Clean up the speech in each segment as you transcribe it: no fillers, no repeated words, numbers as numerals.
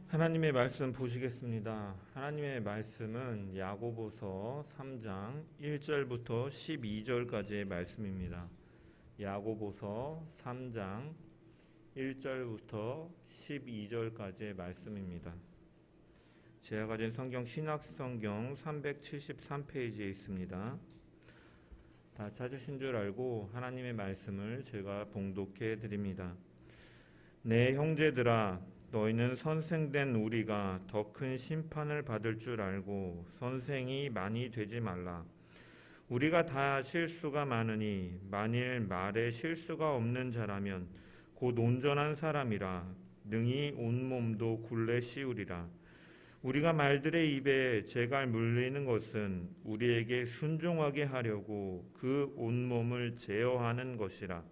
하나님의 말씀 보시겠습니다. 하나님의 말씀은 야고보서 3장 1절부터 12절까지의 말씀입니다. 야고보서 3장 1절부터 12절까지의 말씀입니다. 제가 가진 성경 신약성경 373페이지에 있습니다. 다 찾으신 줄 알고 하나님의 말씀을 제가 봉독해 드립니다. 내 형제들아, 너희는 선생된 우리가 더 큰 심판을 받을 줄 알고 선생이 많이 되지 말라. 우리가 다 실수가 많으니 만일 말에 실수가 없는 자라면 곧 온전한 사람이라 능히 온몸도 굴레 씌우리라. 우리가 말들의 입에 재갈 물리는 것은 우리에게 순종하게 하려고 그 온몸을 제어하는 것이라.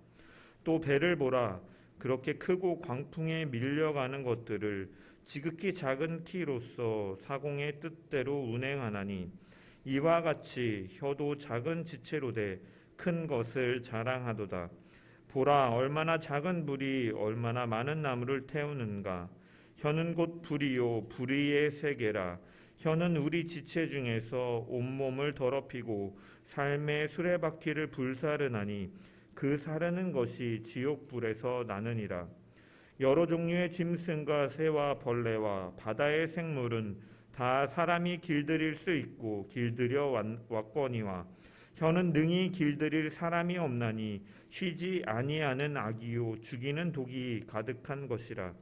또 배를 보라. 그렇게 크고 광풍에 밀려가는 것들을 지극히 작은 키로서 사공의 뜻대로 운행하나니 이와 같이 혀도 작은 지체로 돼 큰 것을 자랑하도다. 보라, 얼마나 작은 불이 얼마나 많은 나무를 태우는가. 혀는 곧 불이요 불의의 세계라. 혀는 우리 지체 중에서 온몸을 더럽히고 삶의 수레바퀴를 불사르나니 그 사르는 것이 지옥불에서 나느니라. 여러 종류의 짐승과 새와 벌레와 바다의 생물은 다 사람이 길들일 수 있고 길들여 왔거니와 혀는 능히 길들일 사람이 없나니 쉬지 아니하는 악이요 죽이는 독이 가득한 것이라.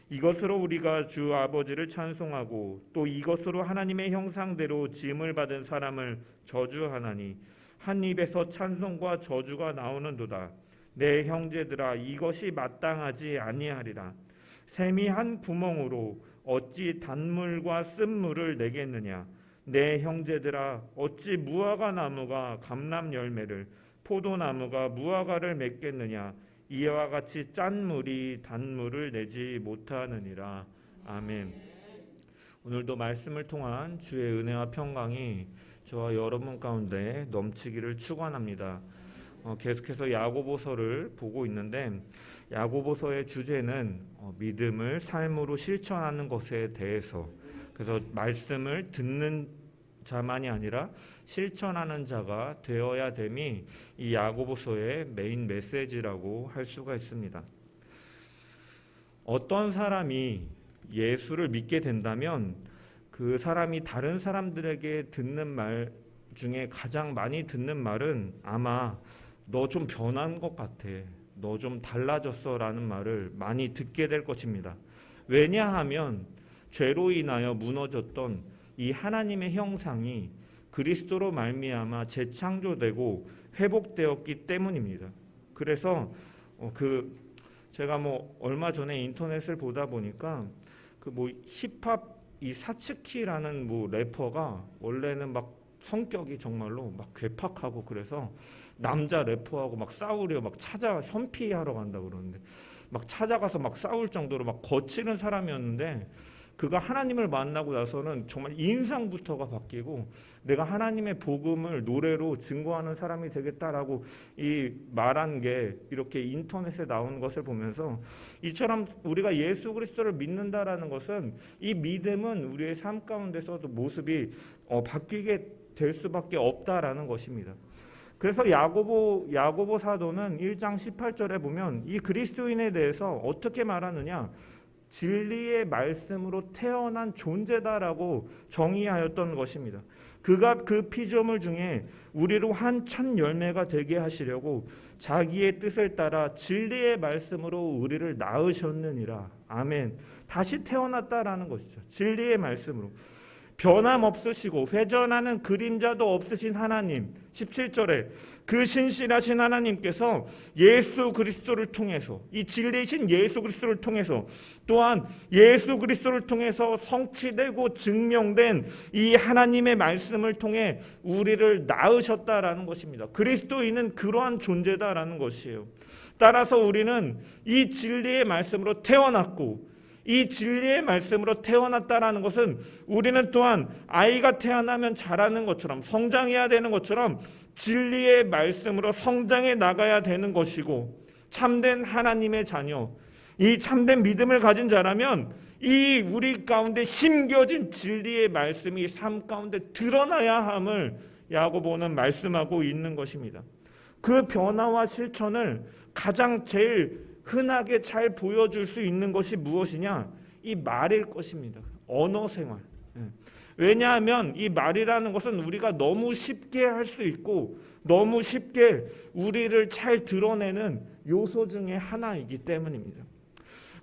이것으로 우리가 주 아버지를 찬송하고 또 이것으로 하나님의 형상대로 지음을 받은 사람을 저주하나니 한 입에서 찬송과 저주가 나오는도다. 내 형제들아, 이것이 마땅하지 아니하리라. 샘이 한 구멍으로 어찌 단물과 쓴물을 내겠느냐. 내 형제들아, 어찌 무화과 나무가 감람 열매를 포도나무가 무화과를 맺겠느냐. 이와 같이 짠 물이 단물을 내지 못하느니라. 아멘. 오늘도 말씀을 통한 주의 은혜와 평강이 저와 여러분 가운데 넘치기를 축원합니다. 계속해서 야고보서를 보고 있는데 야고보서의 주제는 믿음을 삶으로 실천하는 것에 대해서, 그래서 말씀을 듣는 자만이 아니라 실천하는 자가 되어야 됨이 이 야고보서의 메인 메시지라고 할 수가 있습니다. 어떤 사람이 예수를 믿게 된다면 그 사람이 다른 사람들에게 듣는 말 중에 가장 많이 듣는 말은 아마 너 좀 변한 것 같아, 너 좀 달라졌어 라는 말을 많이 듣게 될 것입니다. 왜냐하면 죄로 인하여 무너졌던 이 하나님의 형상이 그리스도로 말미암아 재창조되고 회복되었기 때문입니다. 그래서 제가 얼마 전에 인터넷을 보다 보니까 힙합 이 사츠키라는 래퍼가 원래는 막 성격이 정말로 막 괴팍하고 그래서 남자 래퍼하고 막 싸우려 막 현피하러 간다 그러는데 막 찾아가서 막 싸울 정도로 막 거칠은 사람이었는데 그가 하나님을 만나고 나서는 정말 인상부터가 바뀌고 내가 하나님의 복음을 노래로 증거하는 사람이 되겠다라고 이 말한 게 이렇게 인터넷에 나오는 것을 보면서 이처럼 우리가 예수 그리스도를 믿는다라는 것은 이 믿음은 우리의 삶 가운데서도 모습이 바뀌게 될 수밖에 없다라는 것입니다. 그래서 야고보 사도는 1장 18절에 보면 이 그리스도인에 대해서 어떻게 말하느냐, 진리의 말씀으로 태어난 존재다라고 정의하였던 것입니다. 그가 그 피조물 중에 우리로 한 첫 열매가 되게 하시려고 자기의 뜻을 따라 진리의 말씀으로 우리를 낳으셨느니라. 아멘. 다시 태어났다라는 것이죠. 진리의 말씀으로. 변함없으시고 회전하는 그림자도 없으신 하나님, 17절에 그 신실하신 하나님께서 예수 그리스도를 통해서, 이 진리이신 예수 그리스도를 통해서, 또한 예수 그리스도를 통해서 성취되고 증명된 이 하나님의 말씀을 통해 우리를 낳으셨다라는 것입니다. 그리스도인은 그러한 존재다라는 것이에요. 따라서 우리는 이 진리의 말씀으로 태어났고, 이 진리의 말씀으로 태어났다라는 것은 우리는 또한 아이가 태어나면 자라는 것처럼 성장해야 되는 것처럼 진리의 말씀으로 성장해 나가야 되는 것이고 참된 하나님의 자녀, 이 참된 믿음을 가진 자라면 이 우리 가운데 심겨진 진리의 말씀이 삶 가운데 드러나야 함을 야고보는 말씀하고 있는 것입니다. 그 변화와 실천을 가장 제일 흔하게 잘 보여줄 수 있는 것이 무엇이냐? 이 말일 것입니다. 언어 생활. 왜냐하면 이 말이라는 것은 우리가 너무 쉽게 할 수 있고 너무 쉽게 우리를 잘 드러내는 요소 중에 하나이기 때문입니다.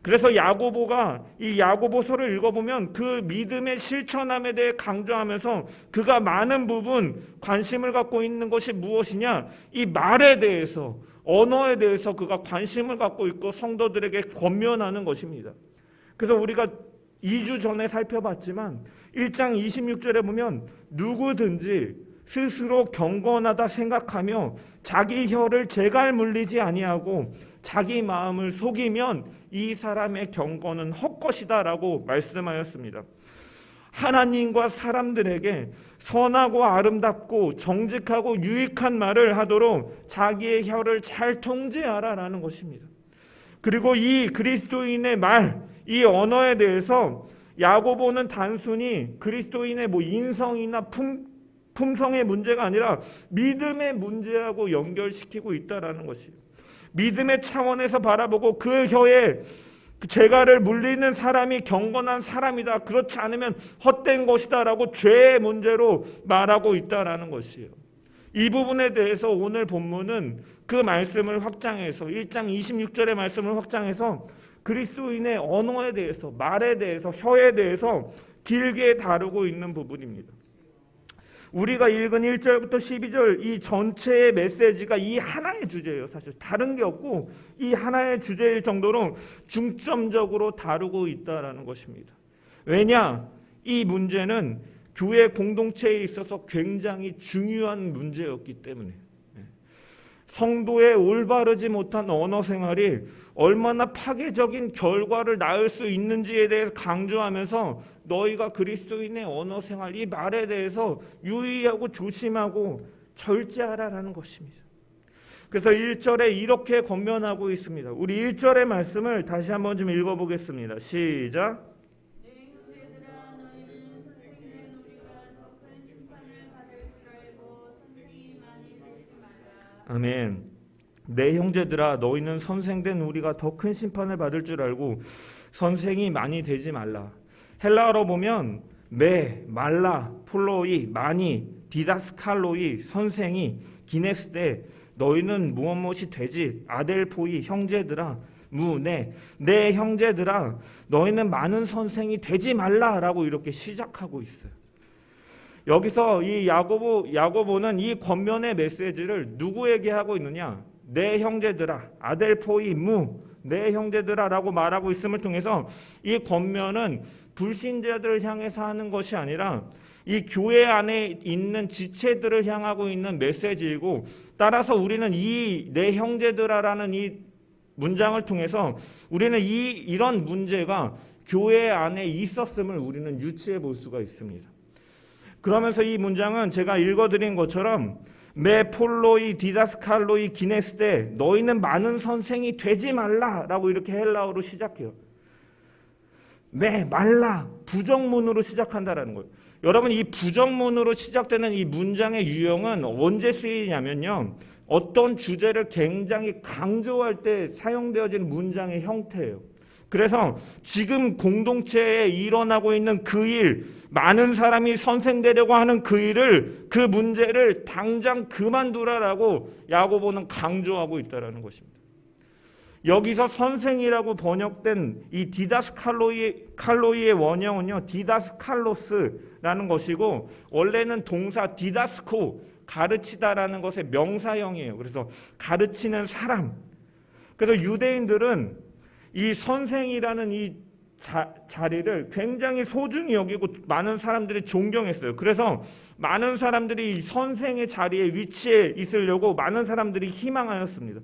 그래서 야고보가 이 야고보서를 읽어보면 그 믿음의 실천함에 대해 강조하면서 그가 많은 부분 관심을 갖고 있는 것이 무엇이냐? 이 말에 대해서, 언어에 대해서 그가 관심을 갖고 있고 성도들에게 권면하는 것입니다. 그래서 우리가 2주 전에 살펴봤지만 1장 26절에 보면 누구든지 스스로 경건하다 생각하며 자기 혀를 재갈 물리지 아니하고 자기 마음을 속이면 이 사람의 경건은 헛것이다 라고 말씀하였습니다. 하나님과 사람들에게 선하고 아름답고 정직하고 유익한 말을 하도록 자기의 혀를 잘 통제하라 라는 것입니다. 그리고 이 그리스도인의 말, 이 언어에 대해서 야고보는 단순히 그리스도인의 인성이나 품성의 문제가 아니라 믿음의 문제하고 연결시키고 있다라는 것이에요. 믿음의 차원에서 바라보고 그 혀에 재갈을 물리는 사람이 경건한 사람이다. 그렇지 않으면 헛된 것이다 라고 죄의 문제로 말하고 있다라는 것이에요. 이 부분에 대해서 오늘 본문은 그 말씀을 확장해서 1장 26절의 말씀을 확장해서 그리스도인의 언어에 대해서, 말에 대해서, 혀에 대해서 길게 다루고 있는 부분입니다. 우리가 읽은 1절부터 12절 이 전체의 메시지가 이 하나의 주제예요. 사실 다른 게 없고 이 하나의 주제일 정도로 중점적으로 다루고 있다라는 것입니다. 왜냐? 이 문제는 교회 공동체에 있어서 굉장히 중요한 문제였기 때문에 성도의 올바르지 못한 언어 생활이 얼마나 파괴적인 결과를 낳을 수 있는지에 대해서 강조하면서 너희가 그리스도인의 언어 생활, 이 말에 대해서 유의하고 조심하고 절제하라라는 것입니다. 그래서 1절에 이렇게 권면하고 있습니다. 우리 1절의 말씀을 다시 한번 좀 읽어보겠습니다. 시작. 아멘. 내 형제들아 너희는 선생된 우리가 더 큰 심판을 받을 줄 알고 선생이 많이 되지 말라. 헬라어로 보면 말라, 폴로이, 많이, 디다스칼로이, 선생이, 기네스데 너희는 무엇이 되지? 아델포이, 형제들아, 내 형제들아 너희는 많은 선생이 되지 말라라고 이렇게 시작하고 있어요. 여기서 이 야고보는 이 권면의 메시지를 누구에게 하고 있느냐? 내 형제들아, 아델포이, 내 형제들아라고 말하고 있음을 통해서 이 권면은 불신자들을 향해서 하는 것이 아니라 이 교회 안에 있는 지체들을 향하고 있는 메시지이고, 따라서 우리는 이 내 형제들아라는 이 문장을 통해서 우리는 이런 문제가 교회 안에 있었음을 우리는 유추해 볼 수가 있습니다. 그러면서 이 문장은 제가 읽어드린 것처럼 폴로이, 디다스칼로이, 기네스데 너희는 많은 선생이 되지 말라라고 이렇게 헬라어로 시작해요. 말라, 부정문으로 시작한다라는 거예요. 여러분, 이 부정문으로 시작되는 이 문장의 유형은 언제 쓰이냐면요, 어떤 주제를 굉장히 강조할 때 사용되어지는 문장의 형태예요. 그래서 지금 공동체에 일어나고 있는 그 일, 많은 사람이 선생되려고 하는 그 일을, 그 문제를 당장 그만두라라고 야고보는 강조하고 있다는 것입니다. 여기서 선생이라고 번역된 이 디다스칼로이의 원형은요, 디다스칼로스라는 것이고, 원래는 동사 디다스코, 가르치다라는 것의 명사형이에요. 그래서 가르치는 사람. 그래서 유대인들은 이 선생이라는 이 자리를 굉장히 소중히 여기고 많은 사람들이 존경했어요. 그래서 많은 사람들이 이 선생의 자리에 위치해 있으려고 많은 사람들이 희망하였습니다.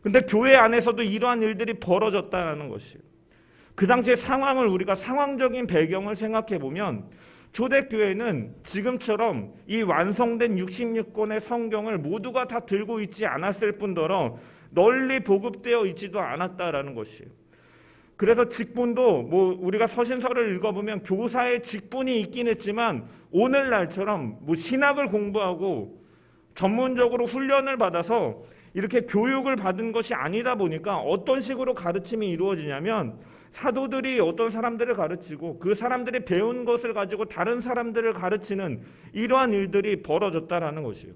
근데 교회 안에서도 이러한 일들이 벌어졌다는 것이에요. 그 당시의 상황을 우리가 상황적인 배경을 생각해 보면 초대교회는 지금처럼 이 완성된 66권의 성경을 모두가 다 들고 있지 않았을 뿐더러 널리 보급되어 있지도 않았다라는 것이에요. 그래서 직분도 뭐 우리가 서신서를 읽어보면 교사의 직분이 있긴 했지만 오늘날처럼 뭐 신학을 공부하고 전문적으로 훈련을 받아서 이렇게 교육을 받은 것이 아니다 보니까 어떤 식으로 가르침이 이루어지냐면 사도들이 어떤 사람들을 가르치고 그 사람들이 배운 것을 가지고 다른 사람들을 가르치는 이러한 일들이 벌어졌다라는 것이에요.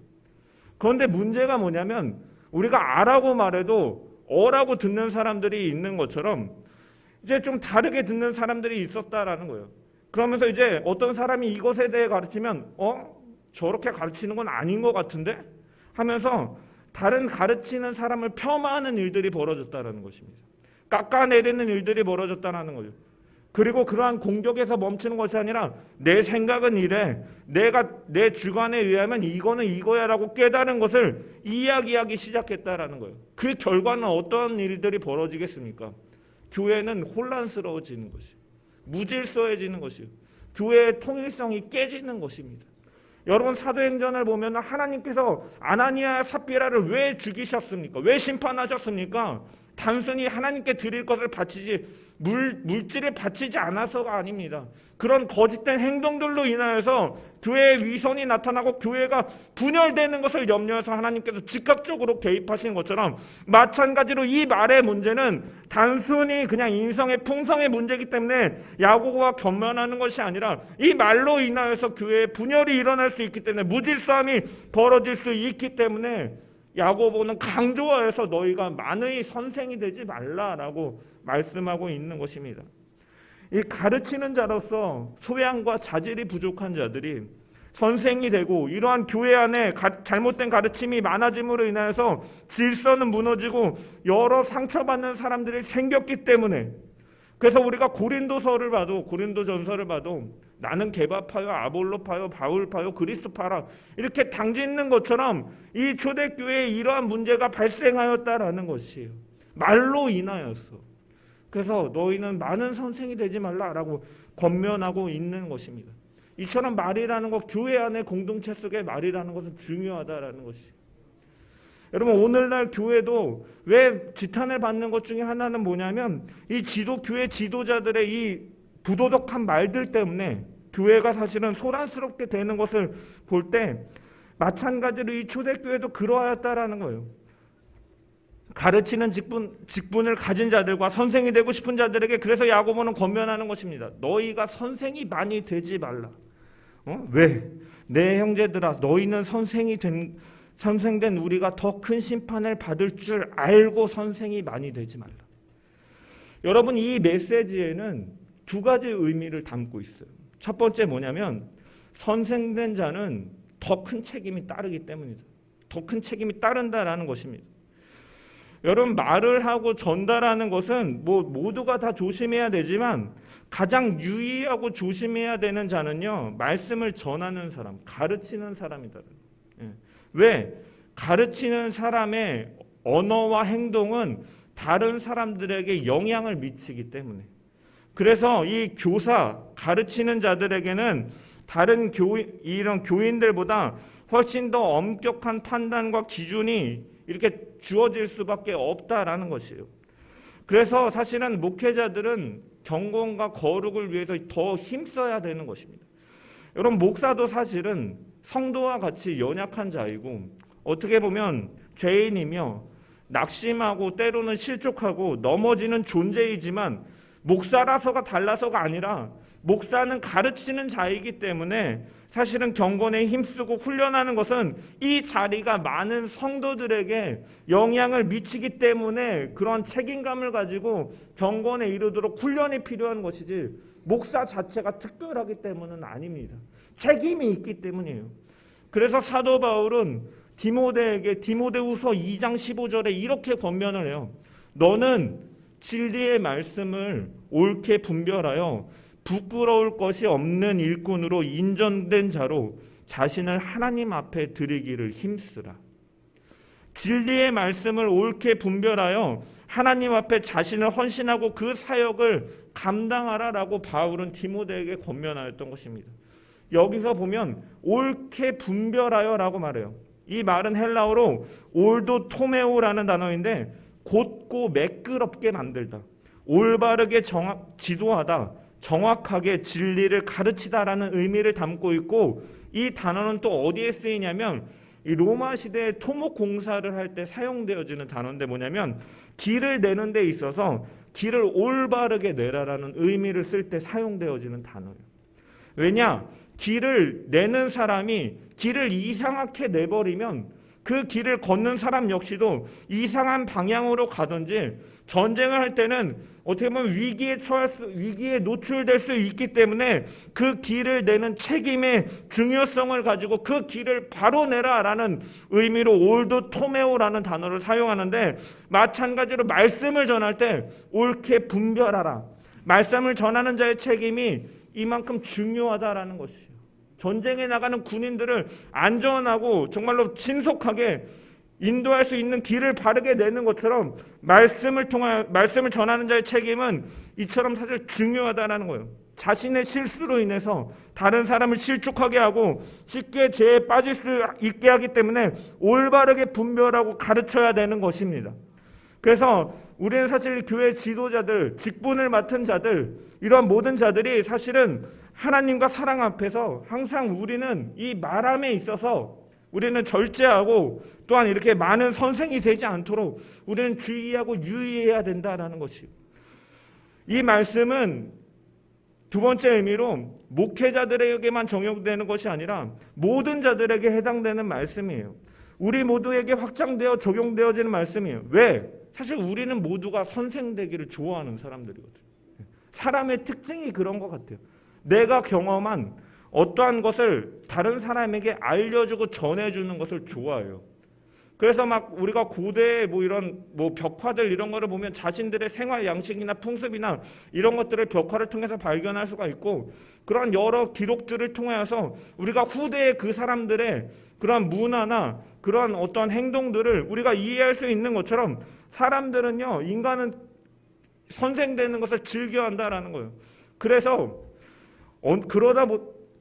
그런데 문제가 뭐냐면 우리가 아라고 말해도 어라고 듣는 사람들이 있는 것처럼 이제 좀 다르게 듣는 사람들이 있었다라는 거예요. 그러면서 이제 어떤 사람이 이것에 대해 가르치면 저렇게 가르치는 건 아닌 것 같은데 하면서 다른 가르치는 사람을 폄하하는 일들이 벌어졌다는 것입니다. 깎아내리는 일들이 벌어졌다는 거죠. 그리고 그러한 공격에서 멈추는 것이 아니라 내 생각은 이래, 내가 내 주관에 의하면 이거는 이거야라고 깨달은 것을 이야기하기 시작했다라는 거예요. 그 결과는 어떤 일들이 벌어지겠습니까? 교회는 혼란스러워지는 것이에요. 무질서해지는 것이에요. 교회의 통일성이 깨지는 것입니다. 여러분 사도행전을 보면 하나님께서 아나니아 삽비라를 왜 죽이셨습니까? 왜 심판하셨습니까? 단순히 하나님께 드릴 것을 바치지 물질을 바치지 않아서가 아닙니다. 그런 거짓된 행동들로 인하여서 교회의 위선이 나타나고 교회가 분열되는 것을 염려해서 하나님께서 즉각적으로 개입하시는 것처럼 마찬가지로 이 말의 문제는 단순히 그냥 인성의 풍성의 문제이기 때문에 야고보가 겸면하는 것이 아니라 이 말로 인하여서 교회에 분열이 일어날 수 있기 때문에 무질서함이 벌어질 수 있기 때문에 야고보는 강조하여서 너희가 만의 선생이 되지 말라라고 말씀하고 있는 것입니다. 이 가르치는 자로서 소양과 자질이 부족한 자들이 선생이 되고 이러한 교회 안에 잘못된 가르침이 많아짐으로 인하여서 질서는 무너지고 여러 상처받는 사람들이 생겼기 때문에 그래서 우리가 고린도전서를 봐도 나는 게바파요, 아볼로파요, 바울파요, 그리스도파라 이렇게 당짓는 것처럼 이 초대교회에 이러한 문제가 발생하였다라는 것이에요. 말로 인하여서. 그래서 너희는 많은 선생이 되지 말라라고 권면하고 있는 것입니다. 이처럼 말이라는 것, 교회 안에 공동체 속의 말이라는 것은 중요하다라는 것이에요. 여러분 오늘날 교회도 왜 지탄을 받는 것 중에 하나는 뭐냐면 이 교회 지도자들의 이 부도덕한 말들 때문에 교회가 사실은 소란스럽게 되는 것을 볼 때 마찬가지로 이 초대교회도 그러하였다라는 거예요. 가르치는 직분을 가진 자들과 선생이 되고 싶은 자들에게 그래서 야고보는 권면하는 것입니다. 너희가 선생이 많이 되지 말라. 왜? 내 형제들아 너희는 선생된 우리가 더 큰 심판을 받을 줄 알고 선생이 많이 되지 말라. 여러분 이 메시지에는 두 가지 의미를 담고 있어요. 첫 번째 뭐냐면 선생된 자는 더 큰 책임이 따르기 때문이다. 더 큰 책임이 따른다라는 것입니다. 여러분 말을 하고 전달하는 것은 모두가 다 조심해야 되지만 가장 유의하고 조심해야 되는 자는요 말씀을 전하는 사람, 가르치는 사람이다. 왜? 가르치는 사람의 언어와 행동은 다른 사람들에게 영향을 미치기 때문에. 그래서 이 교사, 가르치는 자들에게는 다른 이런 교인들보다 훨씬 더 엄격한 판단과 기준이 이렇게 주어질 수밖에 없다라는 것이에요. 그래서 사실은 목회자들은 경건과 거룩을 위해서 더 힘써야 되는 것입니다. 여러분 목사도 사실은 성도와 같이 연약한 자이고 어떻게 보면 죄인이며 낙심하고 때로는 실족하고 넘어지는 존재이지만 목사라서가 달라서가 아니라 목사는 가르치는 자이기 때문에 사실은 경건에 힘쓰고 훈련하는 것은 이 자리가 많은 성도들에게 영향을 미치기 때문에 그런 책임감을 가지고 경건에 이르도록 훈련이 필요한 것이지 목사 자체가 특별하기 때문은 아닙니다. 책임이 있기 때문이에요. 그래서 사도 바울은 디모데에게 디모데후서 2장 15절에 이렇게 권면을 해요. 너는 진리의 말씀을 옳게 분별하여 부끄러울 것이 없는 일꾼으로 인정된 자로 자신을 하나님 앞에 드리기를 힘쓰라. 진리의 말씀을 옳게 분별하여 하나님 앞에 자신을 헌신하고 그 사역을 감당하라라고 바울은 디모데에게 권면하였던 것입니다. 여기서 보면 옳게 분별하여라고 말해요. 이 말은 헬라어로 올도 토메오라는 단어인데 곧고 매끄럽게 만들다. 올바르게 지도하다, 정확하게 진리를 가르치다라는 의미를 담고 있고, 이 단어는 또 어디에 쓰이냐면 이 로마 시대에 토목 공사를 할 때 사용되어지는 단어인데 뭐냐면 길을 내는 데 있어서 길을 올바르게 내라라는 의미를 쓸 때 사용되어지는 단어예요. 왜냐? 길을 내는 사람이 길을 이상하게 내버리면 그 길을 걷는 사람 역시도 이상한 방향으로 가든지, 전쟁을 할 때는 어떻게 보면 위기에 노출될 수 있기 때문에 그 길을 내는 책임의 중요성을 가지고 그 길을 바로 내라라는 의미로 올도 토메오라는 단어를 사용하는데, 마찬가지로 말씀을 전할 때 옳게 분별하라, 말씀을 전하는 자의 책임이 이만큼 중요하다라는 것이에요. 전쟁에 나가는 군인들을 안전하고 정말로 신속하게 인도할 수 있는 길을 바르게 내는 것처럼 말씀을 전하는 자의 책임은 이처럼 사실 중요하다라는 거예요. 자신의 실수로 인해서 다른 사람을 실족하게 하고 쉽게 죄에 빠질 수 있게 하기 때문에 올바르게 분별하고 가르쳐야 되는 것입니다. 그래서 우리는 사실 교회 지도자들, 직분을 맡은 자들, 이러한 모든 자들이 사실은 하나님과 사랑 앞에서 항상 우리는 이 말함에 있어서 우리는 절제하고 또한 이렇게 많은 선생이 되지 않도록 우리는 주의하고 유의해야 된다라는 것이에요. 이 말씀은 두 번째 의미로 목회자들에게만 적용되는 것이 아니라 모든 자들에게 해당되는 말씀이에요. 우리 모두에게 확장되어 적용되어지는 말씀이에요. 왜? 사실 우리는 모두가 선생되기를 좋아하는 사람들이거든요. 사람의 특징이 그런 것 같아요. 내가 경험한 어떠한 것을 다른 사람에게 알려주고 전해주는 것을 좋아해요. 그래서 막 우리가 고대의 이런 벽화들 이런 거를 보면 자신들의 생활 양식이나 풍습이나 이런 것들을 벽화를 통해서 발견할 수가 있고, 그런 여러 기록들을 통해서 우리가 후대의 그 사람들의 그런 문화나 그런 어떤 행동들을 우리가 이해할 수 있는 것처럼, 사람들은요, 인간은 선생되는 것을 즐겨한다라는 거예요. 그래서 그러다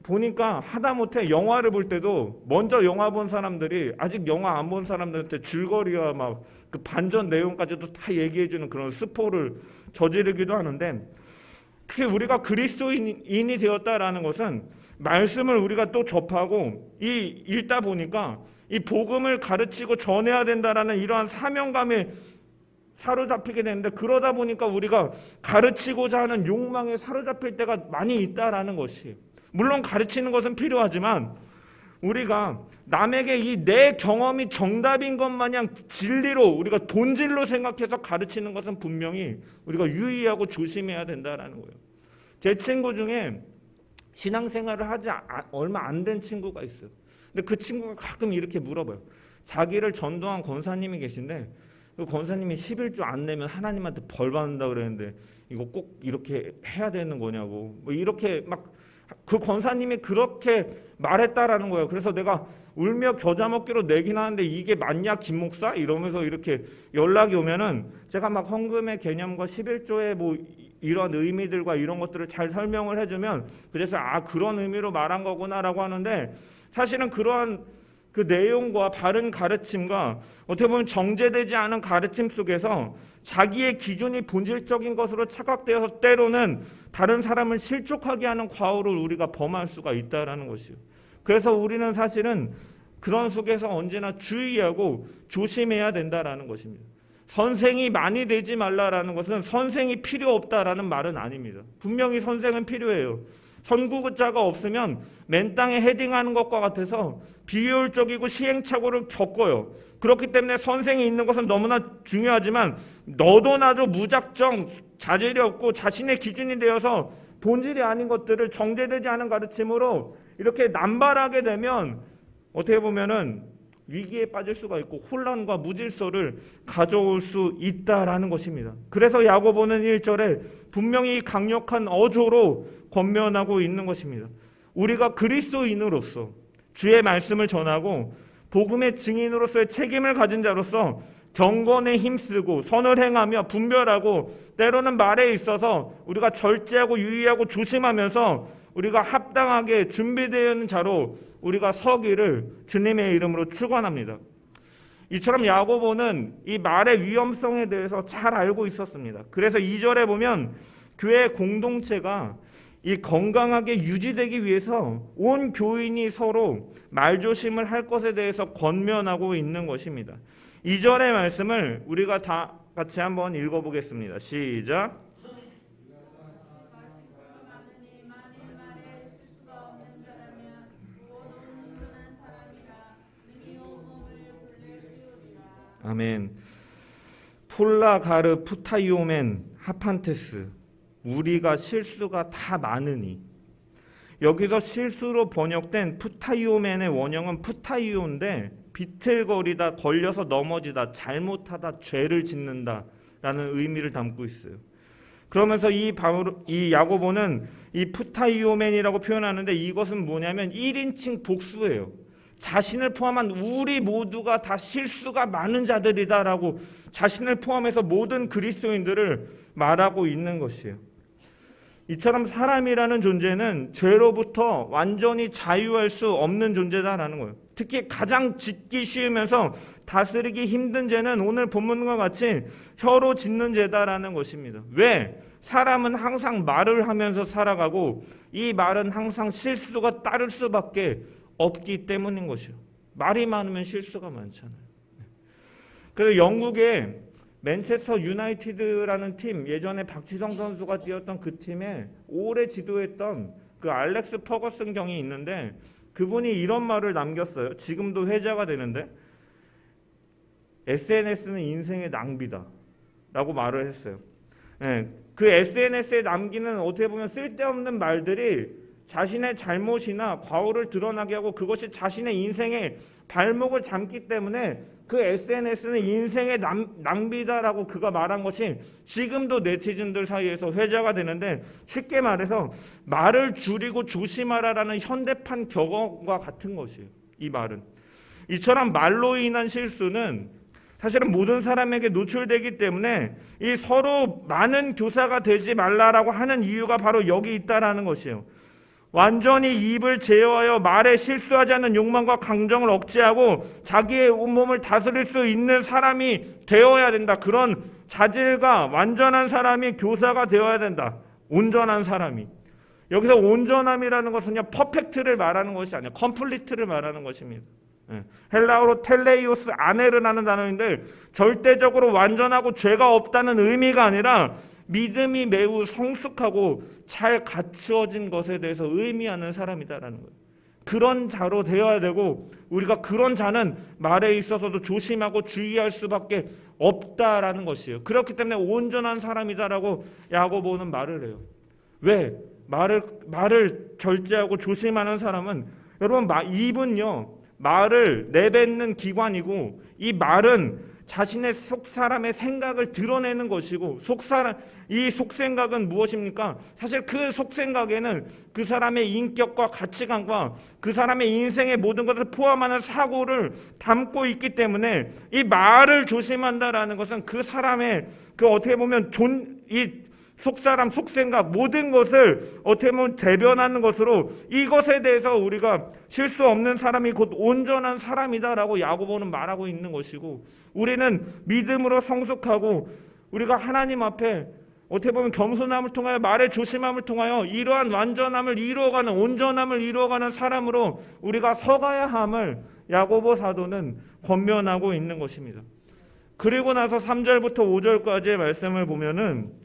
보니까 하다못해 영화를 볼 때도 먼저 영화 본 사람들이 아직 영화 안 본 사람들한테 줄거리와 막 그 반전 내용까지도 다 얘기해주는 그런 스포를 저지르기도 하는데, 특히 우리가 그리스도인이 되었다라는 것은 말씀을 우리가 또 접하고 읽다 보니까 이 복음을 가르치고 전해야 된다라는 이러한 사명감에 사로잡히게 되는데, 그러다 보니까 우리가 가르치고자 하는 욕망에 사로잡힐 때가 많이 있다라는 것이에요. 물론 가르치는 것은 필요하지만 우리가 남에게 이 내 경험이 정답인 것 마냥 진리로 우리가 본질로 생각해서 가르치는 것은 분명히 우리가 유의하고 조심해야 된다라는 거예요. 제 친구 중에 신앙생활을 하지 얼마 안 된 친구가 있어요. 근데 그 친구가 가끔 이렇게 물어봐요. 자기를 전도한 권사님이 계신데 그 권사님이 11조 안 내면 하나님한테 벌 받는다 그랬는데 이거 꼭 이렇게 해야 되는 거냐고, 이렇게 막 그 권사님이 그렇게 말했다라는 거예요. 그래서 내가 울며 겨자 먹기로 내긴 하는데 이게 맞냐 김 목사? 이러면서 이렇게 연락이 오면은 제가 막 헌금의 개념과 11조의 이런 의미들과 이런 것들을 잘 설명을 해주면, 그래서 그런 의미로 말한 거구나라고 하는데, 사실은 그러한 그 내용과 바른 가르침과 어떻게 보면 정제되지 않은 가르침 속에서 자기의 기준이 본질적인 것으로 착각되어서 때로는 다른 사람을 실족하게 하는 과오를 우리가 범할 수가 있다라는 것이에요. 그래서 우리는 사실은 그런 속에서 언제나 주의하고 조심해야 된다라는 것입니다. 선생이 많이 되지 말라라는 것은 선생이 필요 없다라는 말은 아닙니다. 분명히 선생은 필요해요. 선구자가 없으면 맨 땅에 헤딩하는 것과 같아서 비효율적이고 시행착오를 겪어요. 그렇기 때문에 선생이 있는 것은 너무나 중요하지만 너도 나도 무작정 자질이 없고 자신의 기준이 되어서 본질이 아닌 것들을 정제되지 않은 가르침으로 이렇게 남발하게 되면 어떻게 보면은 위기에 빠질 수가 있고 혼란과 무질서를 가져올 수 있다라는 것입니다. 그래서 야고보는 1절에 분명히 강력한 어조로 권면하고 있는 것입니다. 우리가 그리스도인으로서 주의 말씀을 전하고 복음의 증인으로서의 책임을 가진 자로서 경건에 힘쓰고 선을 행하며 분별하고 때로는 말에 있어서 우리가 절제하고 유의하고 조심하면서 우리가 합당하게 준비되어 있는 자로 우리가 서기를 주님의 이름으로 축원합니다. 이처럼 야고보는 이 말의 위험성에 대해서 잘 알고 있었습니다. 그래서 2절에 보면 교회 공동체가 이 건강하게 유지되기 위해서 온 교인이 서로 말조심을 할 것에 대해서 권면하고 있는 것입니다. 2절의 말씀을 우리가 다 같이 한번 읽어보겠습니다. 시작. 아멘. 폴라가르 푸타이오멘 하판테스, 우리가 실수가 다 많으니. 여기서 실수로 번역된 푸타이오멘의 원형은 푸타이오인데 비틀거리다, 걸려서 넘어지다, 잘못하다, 죄를 짓는다 라는 의미를 담고 있어요. 그러면서 이 야고보는 이 푸타이오멘이라고 표현하는데 이것은 뭐냐면 1인칭 복수예요. 자신을 포함한 우리 모두가 다 실수가 많은 자들이다라고 자신을 포함해서 모든 그리스도인들을 말하고 있는 것이에요. 이처럼 사람이라는 존재는 죄로부터 완전히 자유할 수 없는 존재다라는 거예요. 특히 가장 짓기 쉬우면서 다스리기 힘든 죄는 오늘 본문과 같이 혀로 짓는 죄다라는 것입니다. 왜? 사람은 항상 말을 하면서 살아가고 이 말은 항상 실수가 따를 수밖에 없기 때문인 것이요. 말이 많으면 실수가 많잖아요. 그래서 영국의 맨체스터 유나이티드라는 팀, 예전에 박지성 선수가 뛰었던 그 팀에 오래 지도했던 그 알렉스 퍼거슨 경이 있는데 그분이 이런 말을 남겼어요. 지금도 회자가 되는데 SNS는 인생의 낭비다 라고 말을 했어요. 그 SNS에 남기는 어떻게 보면 쓸데없는 말들이 자신의 잘못이나 과오를 드러나게 하고 그것이 자신의 인생의 발목을 잡기 때문에 그 SNS는 인생의 낭비다라고 그가 말한 것이 지금도 네티즌들 사이에서 회자가 되는데, 쉽게 말해서 말을 줄이고 조심하라라는 현대판 격언과 같은 것이에요. 이 말은. 이처럼 말로 인한 실수는 사실은 모든 사람에게 노출되기 때문에 이 서로 많은 교사가 되지 말라라고 하는 이유가 바로 여기 있다라는 것이에요. 완전히 입을 제어하여 말에 실수하지 않는 욕망과 강정을 억제하고 자기의 온몸을 다스릴 수 있는 사람이 되어야 된다. 그런 자질과 완전한 사람이 교사가 되어야 된다. 온전한 사람이. 여기서 온전함이라는 것은 그냥 퍼펙트를 말하는 것이 아니라 컴플리트를 말하는 것입니다. 헬라어로 텔레이오스 아네르라는 단어인데 절대적으로 완전하고 죄가 없다는 의미가 아니라 믿음이 매우 성숙하고 잘 갖추어진 것에 대해서 의미하는 사람이다라는 거예요. 그런 자로 되어야 되고 우리가 그런 자는 말에 있어서도 조심하고 주의할 수밖에 없다라는 것이에요. 그렇기 때문에 온전한 사람이다라고 야고보는 말을 해요. 왜? 말을 절제하고 조심하는 사람은, 여러분, 입은요 말을 내뱉는 기관이고 이 말은 자신의 속사람의 생각을 드러내는 것이고 이 속생각은 무엇입니까? 사실 그 속생각에는 그 사람의 인격과 가치관과 그 사람의 인생의 모든 것을 포함하는 사고를 담고 있기 때문에 이 말을 조심한다라는 것은 그 사람의 그 어떻게 보면 이 속사람, 속생각 모든 것을 어떻게 보면 대변하는 것으로 이것에 대해서 우리가 실수 없는 사람이 곧 온전한 사람이다라고 야고보는 말하고 있는 것이고, 우리는 믿음으로 성숙하고 우리가 하나님 앞에 어떻게 보면 겸손함을 통하여 말의 조심함을 통하여 이러한 완전함을 이루어가는, 온전함을 이루어가는 사람으로 우리가 서가야 함을 야고보 사도는 권면하고 있는 것입니다. 그리고 나서 3절부터 5절까지의 말씀을 보면은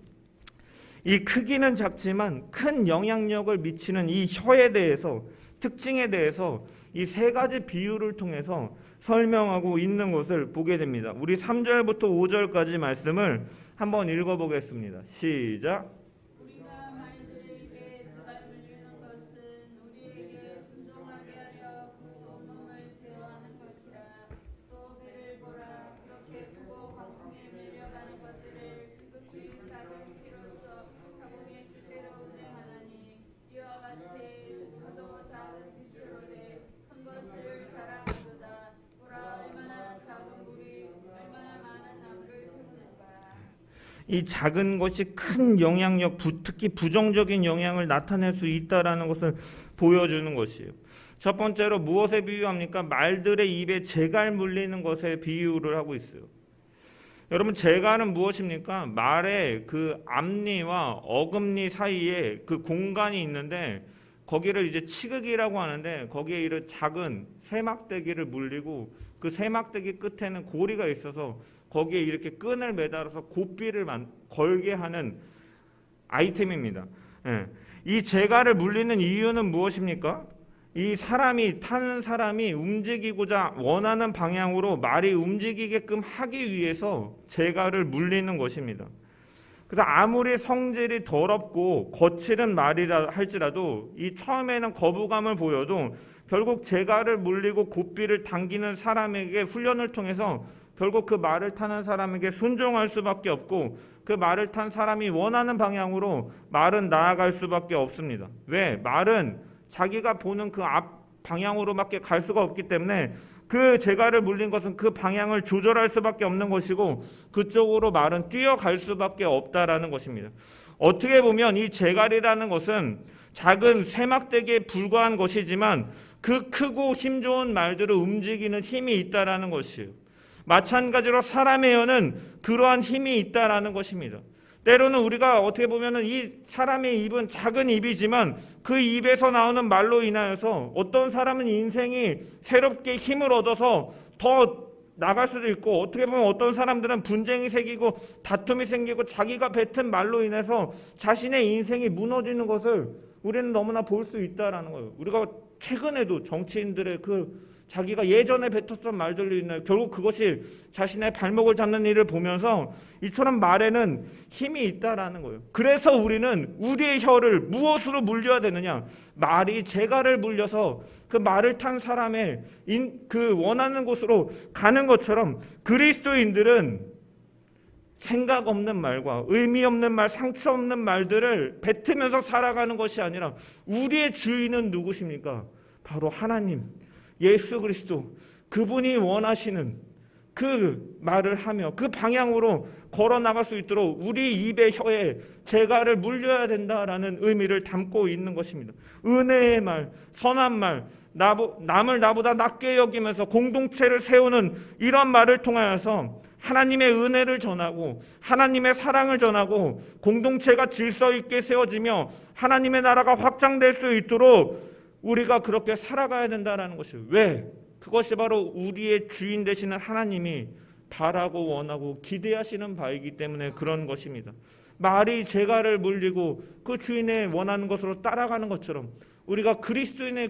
이 크기는 작지만 큰 영향력을 미치는 이 혀에 대해서, 특징에 대해서 이 세 가지 비유를 통해서 설명하고 있는 것을 보게 됩니다. 우리 3절부터 5절까지 말씀을 한번 읽어보겠습니다. 시작. 우리가 말들에게 재갈을 주는 것은 우리에게 순종하게 하려 그 온몸을 제어하는 것이라. 또 배를 보라. 그렇게 크고 가뭄에 밀려가는 것들을 지극히 작은 피로써 자궁의 뜻대로 운행하나니, 이와 같이 크도 작은 지체로 돼 큰 것을 자랑하도다. 보라, 얼마나 작은 물이 얼마나 많은 나무를 키우는가. 이 작은 것이 큰 영향력, 특히 부정적인 영향을 나타낼 수 있다라는 것을 보여주는 것이에요. 첫 번째로 무엇에 비유합니까? 말들의 입에 재갈 물리는 것에 비유를 하고 있어요. 여러분, 재갈은 무엇입니까? 말의 그 앞니와 어금니 사이에 그 공간이 있는데 거기를 이제 치극이라고 하는데 거기에 이런 작은 세막대기를 물리고 그 세막대기 끝에는 고리가 있어서 거기에 이렇게 끈을 매달아서 고삐를 걸게 하는 아이템입니다. 예. 이 재갈을 물리는 이유는 무엇입니까? 이 타는 사람이 움직이고자 원하는 방향으로 말이 움직이게끔 하기 위해서 재갈을 물리는 것입니다. 그래서 아무리 성질이 더럽고 거칠은 말이라 할지라도 이 처음에는 거부감을 보여도 결국 재갈을 물리고 고삐를 당기는 사람에게 훈련을 통해서 결국 그 말을 타는 사람에게 순종할 수밖에 없고 그 말을 탄 사람이 원하는 방향으로 말은 나아갈 수밖에 없습니다. 왜? 말은 자기가 보는 그 앞 방향으로밖에 갈 수가 없기 때문에 그 재갈을 물린 것은 그 방향을 조절할 수밖에 없는 것이고 그쪽으로 말은 뛰어갈 수밖에 없다라는 것입니다. 어떻게 보면 이 재갈이라는 것은 작은 세막대기에 불과한 것이지만 그 크고 힘 좋은 말들을 움직이는 힘이 있다라는 것이에요. 마찬가지로 사람의 혀는 그러한 힘이 있다라는 것입니다. 때로는 우리가 어떻게 보면은 이 사람의 입은 작은 입이지만 그 입에서 나오는 말로 인하여서 어떤 사람은 인생이 새롭게 힘을 얻어서 더 나갈 수도 있고 어떻게 보면 어떤 사람들은 분쟁이 생기고 다툼이 생기고 자기가 뱉은 말로 인해서 자신의 인생이 무너지는 것을 우리는 너무나 볼 수 있다라는 거예요. 우리가 최근에도 정치인들의 그 자기가 예전에 뱉었던 말들로 인해 결국 그것이 자신의 발목을 잡는 일을 보면서 이처럼 말에는 힘이 있다라는 거예요. 그래서 우리는 우리의 혀를 무엇으로 물려야 되느냐? 말이 재갈을 물려서 그 말을 탄 사람의 그 원하는 곳으로 가는 것처럼 그리스도인들은 생각 없는 말과 의미 없는 말, 상처 없는 말들을 뱉으면서 살아가는 것이 아니라 우리의 주인은 누구십니까? 바로 하나님, 예수 그리스도, 그분이 원하시는 그 말을 하며 그 방향으로 걸어 나갈 수 있도록 우리 입의 혀에 재갈을 물려야 된다라는 의미를 담고 있는 것입니다. 은혜의 말, 선한 말, 남을 나보다 낮게 여기면서 공동체를 세우는 이런 말을 통하여서 하나님의 은혜를 전하고 하나님의 사랑을 전하고 공동체가 질서 있게 세워지며 하나님의 나라가 확장될 수 있도록 우리가 그렇게 살아가야 된다는 것이에요. 왜? 그것이 바로 우리의 주인 되시는 하나님이 바라고 원하고 기대하시는 바이기 때문에 그런 것입니다. 말이 재갈을 물리고 그 주인의 원하는 것으로 따라가는 것처럼 우리가 그리스도인의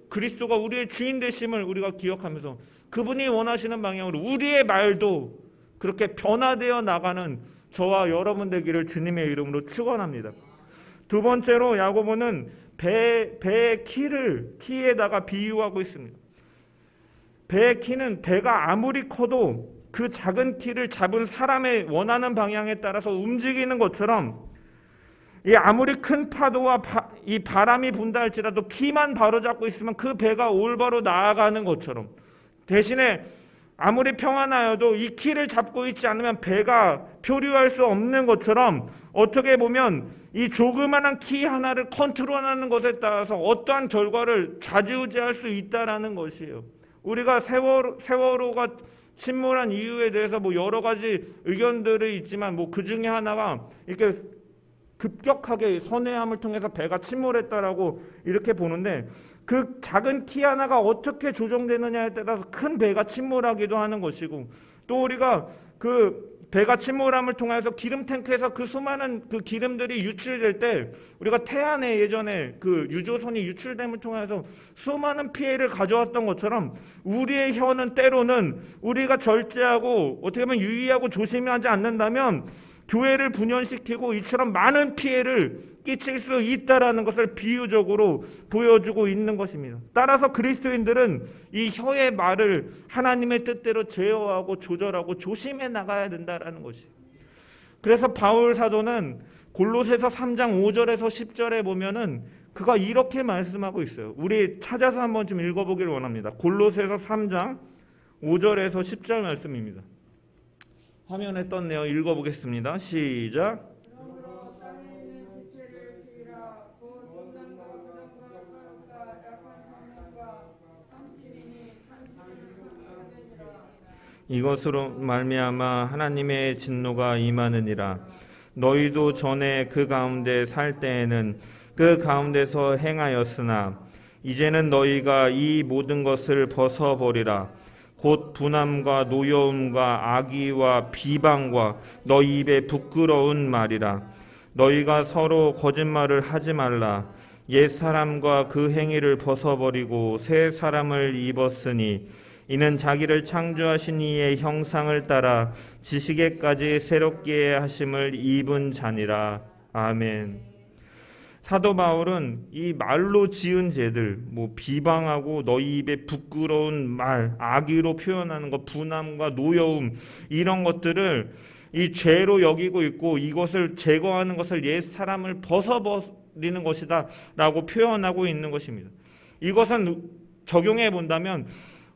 그리스도가 우리의 주인 되심을 우리가 기억하면서 그분이 원하시는 방향으로 우리의 말도 그렇게 변화되어 나가는 저와 여러분 되기를 주님의 이름으로 축원합니다. 두 번째로 야고보는 배의 키에다가 비유하고 있습니다. 배의 키는 배가 아무리 커도 그 작은 키를 잡은 사람의 원하는 방향에 따라서 움직이는 것처럼 이 아무리 큰 파도와 이 바람이 분다 할지라도 키만 바로잡고 있으면 그 배가 올바로 나아가는 것처럼 대신에 아무리 평안하여도 이 키를 잡고 있지 않으면 배가 표류할 수 없는 것처럼 어떻게 보면 이 조그마한 키 하나를 컨트롤하는 것에 따라서 어떠한 결과를 좌지우지할 수 있다라는 것이에요. 우리가 세월호가 침몰한 이유에 대해서 뭐 여러 가지 의견들이 있지만 뭐 그 중에 하나가 이렇게 급격하게 선회함을 통해서 배가 침몰했다라고 이렇게 보는데 그 작은 키 하나가 어떻게 조정되느냐에 따라서 큰 배가 침몰하기도 하는 것이고 또 우리가 그 배가 침몰함을 통해서 기름 탱크에서 그 수많은 그 기름들이 유출될 때 우리가 태안에 예전에 그 유조선이 유출됨을 통해서 수많은 피해를 가져왔던 것처럼 우리의 혀는 때로는 우리가 절제하고 어떻게 보면 유의하고 조심하지 않는다면 교회를 분열시키고 이처럼 많은 피해를 끼칠 수 있다라는 것을 비유적으로 보여주고 있는 것입니다. 따라서 그리스도인들은 이 혀의 말을 하나님의 뜻대로 제어하고 조절하고 조심해 나가야 된다라는 것이에요. 그래서 바울 사도는 골로새서 3장 5절에서 10절에 보면은 그가 이렇게 말씀하고 있어요. 우리 찾아서 한번 좀 읽어보기를 원합니다. 골로새서 3장 5절에서 10절 말씀입니다. 화면에 떴네요. 읽어보겠습니다. 시작. 그러므로 땅에 있는 지체를 지키라. 곧 인간과 부정과 사악과 이것으로 말미암아 하나님의 진노가 임하느니라. 너희도 전에 그 가운데 살 때에는 그 가운데서 행하였으나 이제는 너희가 이 모든 것을 벗어버리라. 곧 분함과 노여움과 악의와 비방과 너희 입에 부끄러운 말이라. 너희가 서로 거짓말을 하지 말라. 옛 사람과 그 행위를 벗어버리고 새 사람을 입었으니 이는 자기를 창조하신 이의 형상을 따라 지식에까지 새롭게 하심을 입은 자니라. 아멘. 사도 바울은 이 말로 지은 죄들, 비방하고 너희 입에 부끄러운 말, 악의로 표현하는 것, 분함과 노여움, 이런 것들을 이 죄로 여기고 있고 이것을 제거하는 것을 옛 사람을 벗어버리는 것이다 라고 표현하고 있는 것입니다. 이것은 적용해 본다면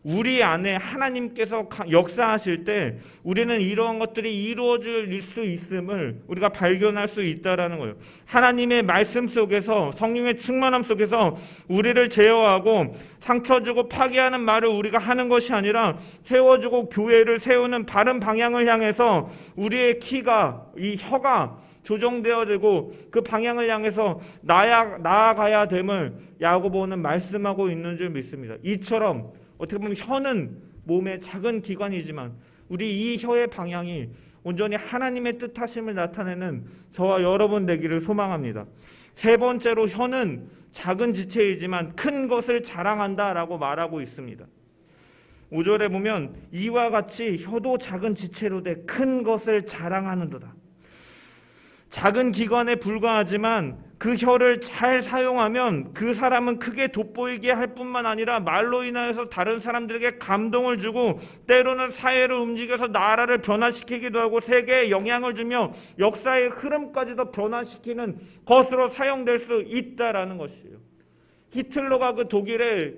우리 안에 하나님께서 역사하실 때 우리는 이러한 것들이 이루어질 수 있음을 우리가 발견할 수 있다라는 거예요. 하나님의 말씀 속에서, 성령의 충만함 속에서 우리를 제어하고 상처 주고 파괴하는 말을 우리가 하는 것이 아니라 세워주고 교회를 세우는 바른 방향을 향해서 우리의 키가, 이 혀가 조정되어지고 그 방향을 향해서 나아가야 됨을 야고보는 말씀하고 있는 줄 믿습니다. 이처럼 어떻게 보면 혀는 몸의 작은 기관이지만 우리 이 혀의 방향이 온전히 하나님의 뜻하심을 나타내는 저와 여러분 되기를 소망합니다. 세 번째로, 혀는 작은 지체이지만 큰 것을 자랑한다라고 말하고 있습니다. 5절에 보면 이와 같이 혀도 작은 지체로되 큰 것을 자랑하는도다. 작은 기관에 불과하지만 그 혀를 잘 사용하면 그 사람은 크게 돋보이게 할 뿐만 아니라 말로 인하여서 다른 사람들에게 감동을 주고 때로는 사회를 움직여서 나라를 변화시키기도 하고 세계에 영향을 주며 역사의 흐름까지도 변화시키는 것으로 사용될 수 있다라는 것이에요. 히틀러가 그 독일에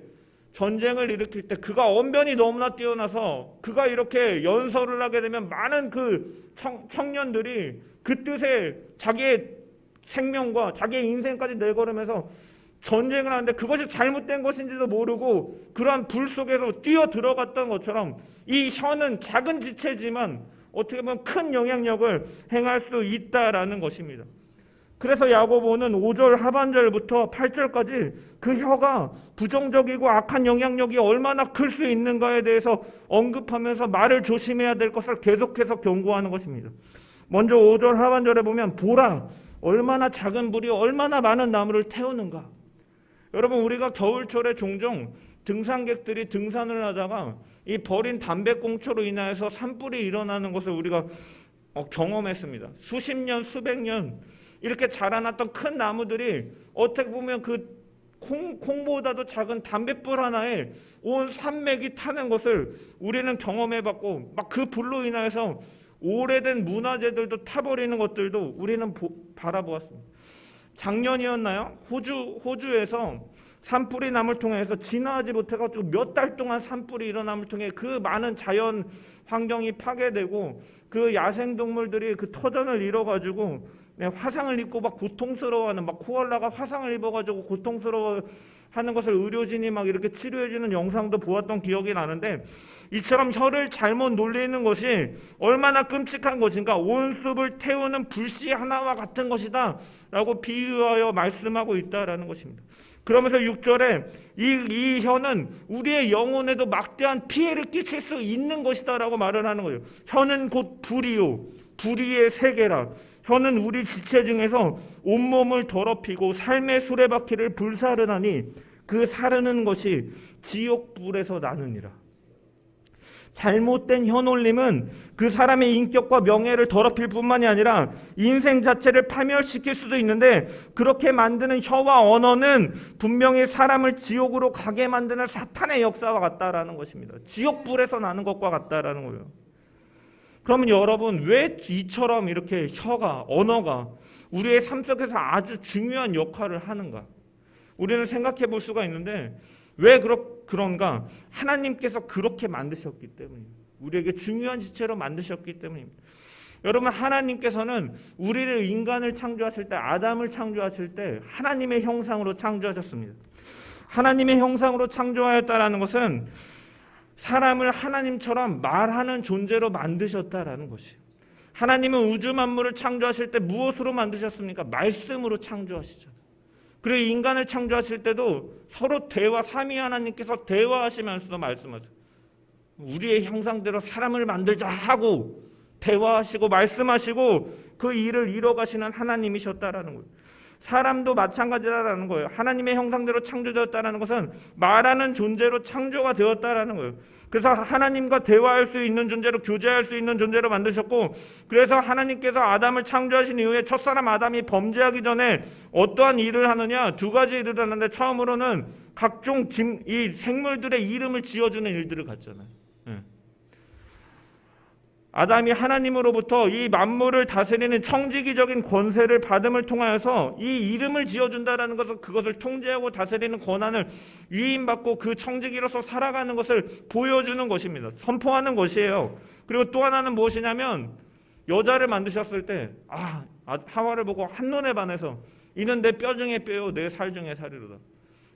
전쟁을 일으킬 때 그가 언변이 너무나 뛰어나서 그가 이렇게 연설을 하게 되면 많은 그 청년들이 그 뜻에 자기의 생명과 자기의 인생까지 내걸으면서 전쟁을 하는데 그것이 잘못된 것인지도 모르고 그러한 불 속에서 뛰어 들어갔던 것처럼 이 혀는 작은 지체지만 어떻게 보면 큰 영향력을 행할 수 있다라는 것입니다. 그래서 야고보는 5절 하반절부터 8절까지 그 혀가 부정적이고 악한 영향력이 얼마나 클 수 있는가에 대해서 언급하면서 말을 조심해야 될 것을 계속해서 경고하는 것입니다. 먼저 5절 하반절에 보면 보라, 얼마나 작은 불이 얼마나 많은 나무를 태우는가. 여러분, 우리가 겨울철에 종종 등산객들이 등산을 하다가 이 버린 담배꽁초로 인하여서 산불이 일어나는 것을 우리가 경험했습니다. 수십 년, 수백 년 이렇게 자라났던 큰 나무들이 어떻게 보면 그 콩보다도 작은 담뱃불 하나에 온 산맥이 타는 것을 우리는 경험해봤고, 막 그 불로 인하여서 오래된 문화재들도 타버리는 것들도 우리는 바라보았습니다. 작년이었나요? 호주에서 산불이 나무를 통해서 진화하지 못해가지고 몇 달 동안 산불이 일어남을 통해 그 많은 자연 환경이 파괴되고 그 야생동물들이 그 터전을 잃어가지고 화상을 입고 막 고통스러워하는, 막 코알라가 화상을 입어가지고 고통스러워하는 것을 의료진이 막 이렇게 치료해주는 영상도 보았던 기억이 나는데, 이처럼 혀를 잘못 놀리는 것이 얼마나 끔찍한 것인가, 온 숲을 태우는 불씨 하나와 같은 것이다 라고 비유하여 말씀하고 있다라는 것입니다. 그러면서 6절에 이 혀는 우리의 영혼에도 막대한 피해를 끼칠 수 있는 것이다 라고 말을 하는 거예요. 혀는 곧 불이요, 불의의 세계라. 혀는 우리 지체 중에서 온몸을 더럽히고 삶의 수레바퀴를 불사르나니 그 사르는 것이 지옥불에서 나느니라. 잘못된 혀놀림은 그 사람의 인격과 명예를 더럽힐 뿐만이 아니라 인생 자체를 파멸시킬 수도 있는데, 그렇게 만드는 혀와 언어는 분명히 사람을 지옥으로 가게 만드는 사탄의 역사와 같다라는 것입니다. 지옥불에서 나는 것과 같다라는 거예요. 그러면 여러분, 왜 이처럼 이렇게 혀가, 언어가 우리의 삶 속에서 아주 중요한 역할을 하는가? 우리는 생각해 볼 수가 있는데, 왜 그런가? 하나님께서 그렇게 만드셨기 때문입니다. 우리에게 중요한 지체로 만드셨기 때문입니다. 여러분, 하나님께서는 우리를, 인간을 창조하실 때, 아담을 창조하실 때 하나님의 형상으로 창조하셨습니다. 하나님의 형상으로 창조하였다라는 것은 사람을 하나님처럼 말하는 존재로 만드셨다라는 것이에요. 하나님은 우주 만물을 창조하실 때 무엇으로 만드셨습니까? 말씀으로 창조하시죠. 그리고 인간을 창조하실 때도 서로 대화, 삼위 하나님께서 대화하시면서도 말씀하세요. 우리의 형상대로 사람을 만들자 하고 대화하시고 말씀하시고 그 일을 이뤄가시는 하나님이셨다라는 거예요. 사람도 마찬가지라는 거예요. 하나님의 형상대로 창조되었다는 것은 말하는 존재로 창조가 되었다라는 거예요. 그래서 하나님과 대화할 수 있는 존재로, 교제할 수 있는 존재로 만드셨고, 그래서 하나님께서 아담을 창조하신 이후에 첫사람 아담이 범죄하기 전에 어떠한 일을 하느냐, 두 가지 일을 하는데, 처음으로는 각종 이 생물들의 이름을 지어주는 일들을 갖잖아요. 아담이 하나님으로부터 이 만물을 다스리는 청지기적인 권세를 받음을 통하여서 이 이름을 지어준다라는 것은 그것을 통제하고 다스리는 권한을 위임받고 그 청지기로서 살아가는 것을 보여주는 것입니다. 선포하는 것이에요. 그리고 또 하나는 무엇이냐면, 여자를 만드셨을 때 하와를 보고 한눈에 반해서 이는 내 뼈 중에 뼈요 내 살 중에 살이로다.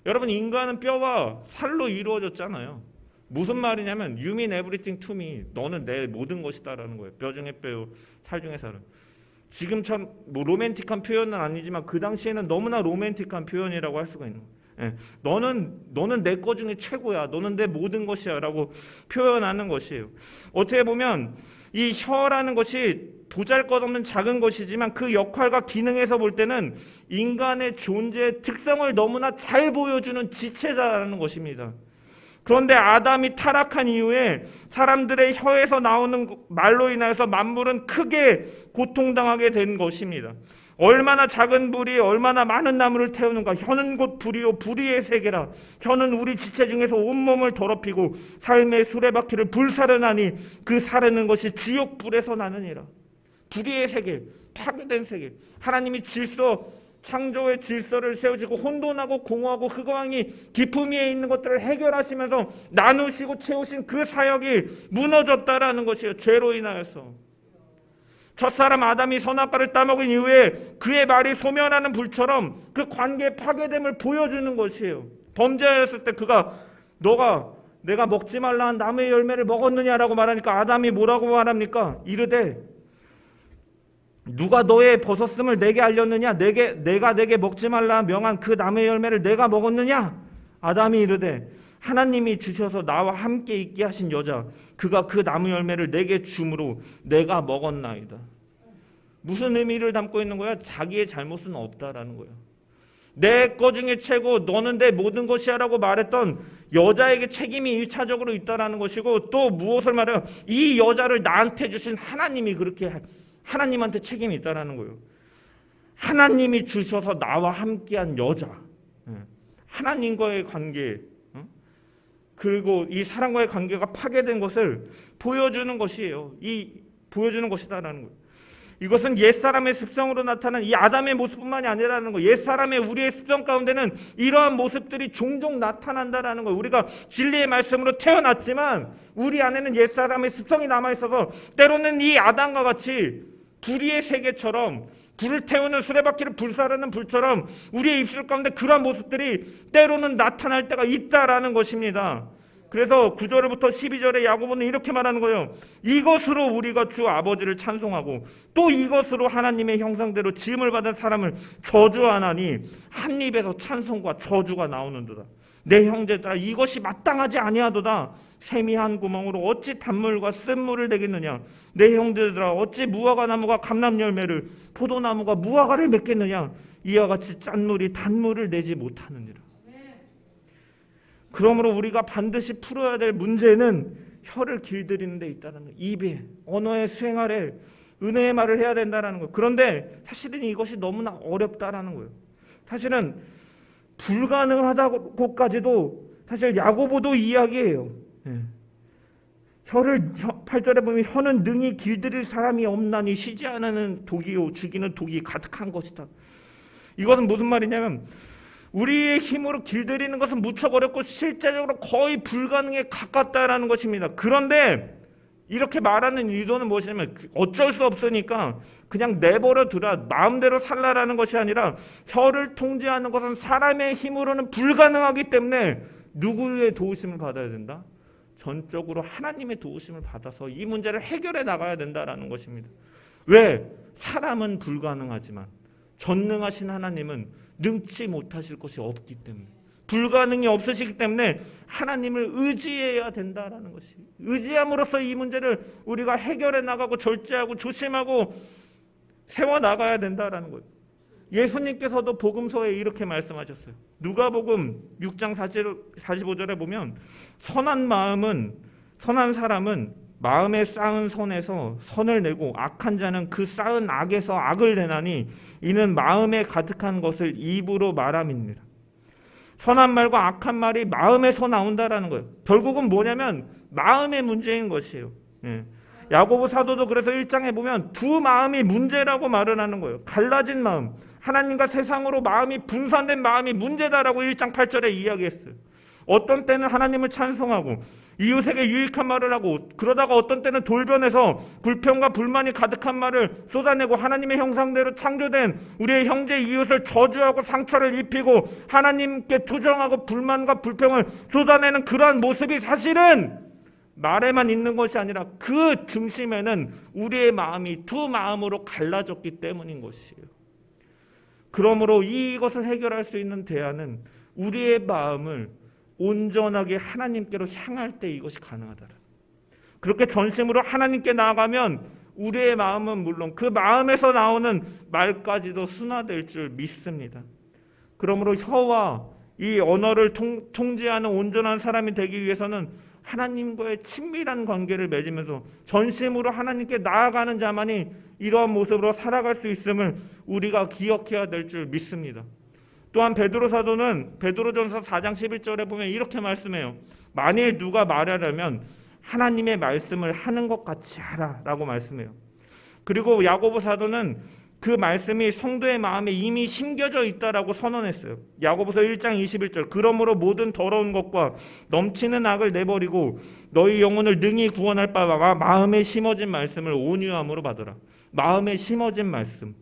여러분, 인간은 뼈와 살로 이루어졌잖아요. 무슨 말이냐면 You mean everything to me. 너는 내 모든 것이다라는 거예요. 뼈 중에 뼈요 살 중에 살은. 지금처럼 뭐 로맨틱한 표현은 아니지만 그 당시에는 너무나 로맨틱한 표현이라고 할 수가 있는 거예요. 너는 내 것 중에 최고야. 너는 내 모든 것이야 라고 표현하는 것이에요. 어떻게 보면 이 혀라는 것이 보잘것없는 작은 것이지만 그 역할과 기능에서 볼 때는 인간의 존재의 특성을 너무나 잘 보여주는 지체자라는 것입니다. 그런데 아담이 타락한 이후에 사람들의 혀에서 나오는 말로 인하여서 만물은 크게 고통당하게 된 것입니다. 얼마나 작은 불이 얼마나 많은 나무를 태우는가. 혀는 곧 불이요 불의의 세계라. 혀는 우리 지체 중에서 온몸을 더럽히고 삶의 수레바퀴를 불사르나니 그 사르는 것이 지옥불에서 나느니라. 불의의 세계, 파괴된 세계. 하나님이 창조의 질서를 세우시고 혼돈하고 공허하고 흑암이 깊음 위에 있는 것들을 해결하시면서 나누시고 채우신 그 사역이 무너졌다라는 것이에요. 죄로 인하여서. 첫사람 아담이 선악과를 따먹은 이후에 그의 말이 소멸하는 불처럼 그 관계의 파괴됨을 보여주는 것이에요. 범죄하였을 때 내가 먹지 말라 한 나무의 열매를 먹었느냐라고 말하니까 아담이 뭐라고 말합니까? 이르되 누가 너의 벗었음을 내게 알렸느냐? 내가 내게 먹지 말라 명한 그 나무의 열매를 내가 먹었느냐? 아담이 이르되 하나님이 주셔서 나와 함께 있게 하신 여자 그가 그 나무 열매를 내게 줌으로 내가 먹었나이다. 무슨 의미를 담고 있는 거야? 자기의 잘못은 없다라는 거예요. 내 것 중에 최고, 너는 내 모든 것이야 라고 말했던 여자에게 책임이 1차적으로 있다라는 것이고, 또 무엇을 말해요? 이 여자를 나한테 주신 하나님이 그렇게 하나님한테 책임이 있다라는 거예요. 하나님이 주셔서 나와 함께한 여자, 하나님과의 관계, 그리고 이 사람과의 관계가 파괴된 것을 보여주는 것이에요. 보여주는 것이다라는 거예요. 이것은 옛사람의 습성으로 나타난 이 아담의 모습뿐만이 아니라는 거예요. 옛사람의 우리의 습성 가운데는 이러한 모습들이 종종 나타난다라는 거예요. 우리가 진리의 말씀으로 태어났지만 우리 안에는 옛사람의 습성이 남아있어서 때로는 이 아담과 같이 불의의 세계처럼, 불을 태우는 수레바퀴를 불사르는 불처럼 우리의 입술 가운데 그러한 모습들이 때로는 나타날 때가 있다라는 것입니다. 그래서 9절부터 12절에 야고보는 이렇게 말하는 거예요. 이것으로 우리가 주 아버지를 찬송하고 또 이것으로 하나님의 형상대로 지음을 받은 사람을 저주하나니 한 입에서 찬송과 저주가 나오는도다. 내 형제들아, 이것이 마땅하지 아니하도다. 샘이 한 구멍으로 어찌 단물과 쓴물을 내겠느냐? 내 형제들아, 어찌 무화과 나무가 감람 열매를, 포도나무가 무화과를 맺겠느냐? 이와 같이 짠물이 단물을 내지 못하느니라. 그러므로 우리가 반드시 풀어야 될 문제는 혀를 길들이는 데 있다는 거예요. 입에, 언어의 수행 아래 은혜의 말을 해야 된다는 거예요. 그런데 사실은 이것이 너무나 어렵다라는 거예요. 사실은 불가능하다고까지도 사실 야고보도 이야기해요. 혀를 8절에 보면 혀는 능히 길들일 사람이 없나니 쉬지 않는 독이요 죽이는 독이 가득한 것이다. 이것은 무슨 말이냐면 우리의 힘으로 길들이는 것은 무척 어렵고 실제적으로 거의 불가능에 가깝다라는 것입니다. 그런데 이렇게 말하는 의도는 무엇이냐면 어쩔 수 없으니까 그냥 내버려 두라, 마음대로 살라라는 것이 아니라 혀를 통제하는 것은 사람의 힘으로는 불가능하기 때문에 누구의 도우심을 받아야 된다? 전적으로 하나님의 도우심을 받아서 이 문제를 해결해 나가야 된다라는 것입니다. 왜? 사람은 불가능하지만 전능하신 하나님은 능치 못하실 것이 없기 때문에, 불가능이 없으시기 때문에 하나님을 의지해야 된다라는 것이, 의지함으로써 이 문제를 우리가 해결해 나가고 절제하고 조심하고 세워나가야 된다라는 거예요. 예수님께서도 복음서에 이렇게 말씀하셨어요. 누가복음 6장 45절에 보면 선한 사람은 마음에 쌓은 선에서 선을 내고 악한 자는 그 쌓은 악에서 악을 내나니 이는 마음에 가득한 것을 입으로 말함이니라. 선한 말과 악한 말이 마음에서 나온다라는 거예요. 결국은 뭐냐면 마음의 문제인 것이에요. 야고보 사도도 그래서 1장에 보면 두 마음이 문제라고 말을 하는 거예요. 갈라진 마음, 하나님과 세상으로 마음이 분산된 마음이 문제다라고 1장 8절에 이야기했어요. 어떤 때는 하나님을 찬송하고 이웃에게 유익한 말을 하고, 그러다가 어떤 때는 돌변해서 불평과 불만이 가득한 말을 쏟아내고 하나님의 형상대로 창조된 우리의 형제 이웃을 저주하고 상처를 입히고 하나님께 투정하고 불만과 불평을 쏟아내는 그러한 모습이 사실은 말에만 있는 것이 아니라 그 중심에는 우리의 마음이 두 마음으로 갈라졌기 때문인 것이에요. 그러므로 이것을 해결할 수 있는 대안은 우리의 마음을 온전하게 하나님께로 향할 때 이것이 가능하다. 그렇게 전심으로 하나님께 나아가면 우리의 마음은 물론 그 마음에서 나오는 말까지도 순화될 줄 믿습니다. 그러므로 혀와 이 언어를 통제하는 온전한 사람이 되기 위해서는 하나님과의 친밀한 관계를 맺으면서 전심으로 하나님께 나아가는 자만이 이러한 모습으로 살아갈 수 있음을 우리가 기억해야 될 줄 믿습니다. 또한 베드로 사도는 베드로전서 4장 11절에 보면 이렇게 말씀해요. 만일 누가 말하려면 하나님의 말씀을 하는 것 같이 하라라고 말씀해요. 그리고 야고보 사도는 그 말씀이 성도의 마음에 이미 심겨져 있다라고 선언했어요. 야고보서 1장 21절, 그러므로 모든 더러운 것과 넘치는 악을 내버리고 너희 영혼을 능히 구원할 바와 마음에 심어진 말씀을 온유함으로 받으라. 마음에 심어진 말씀,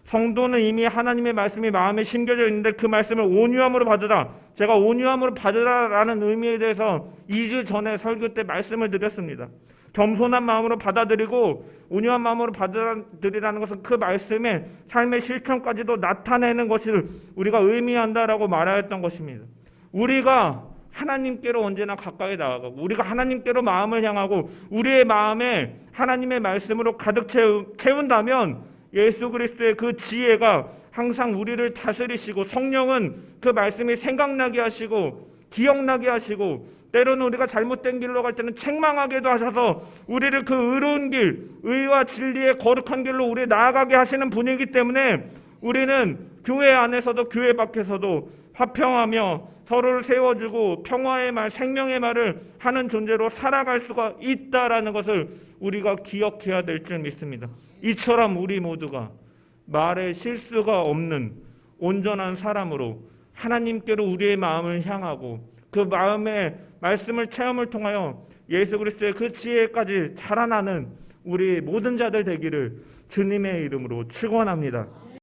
성도는 이미 하나님의 말씀이 마음에 심겨져 있는데 그 말씀을 온유함으로 받으라. 제가 온유함으로 받으라라는 의미에 대해서 2주 전에 설교 때 말씀을 드렸습니다. 겸손한 마음으로 받아들이고 온유한 마음으로 받아들이라는 것은 그 말씀의 삶의 실천까지도 나타내는 것을 우리가 의미한다라고 말하였던 것입니다. 우리가 하나님께로 언제나 가까이 나아가고 우리가 하나님께로 마음을 향하고 우리의 마음에 하나님의 말씀으로 가득 채운다면 예수 그리스도의 그 지혜가 항상 우리를 다스리시고, 성령은 그 말씀이 생각나게 하시고 기억나게 하시고, 때로는 우리가 잘못된 길로 갈 때는 책망하게도 하셔서 우리를 그 의로운 길, 의와 진리의 거룩한 길로 우리 나아가게 하시는 분이기 때문에 우리는 교회 안에서도 교회 밖에서도 화평하며 서로를 세워주고 평화의 말, 생명의 말을 하는 존재로 살아갈 수가 있다라는 것을 우리가 기억해야 될 줄 믿습니다. 이처럼 우리 모두가 말에 실수가 없는 온전한 사람으로 하나님께로 우리의 마음을 향하고 그 마음의 말씀을 체험을 통하여 예수 그리스도의 그 지혜까지 자라나는 우리 모든 자들 되기를 주님의 이름으로 축원합니다.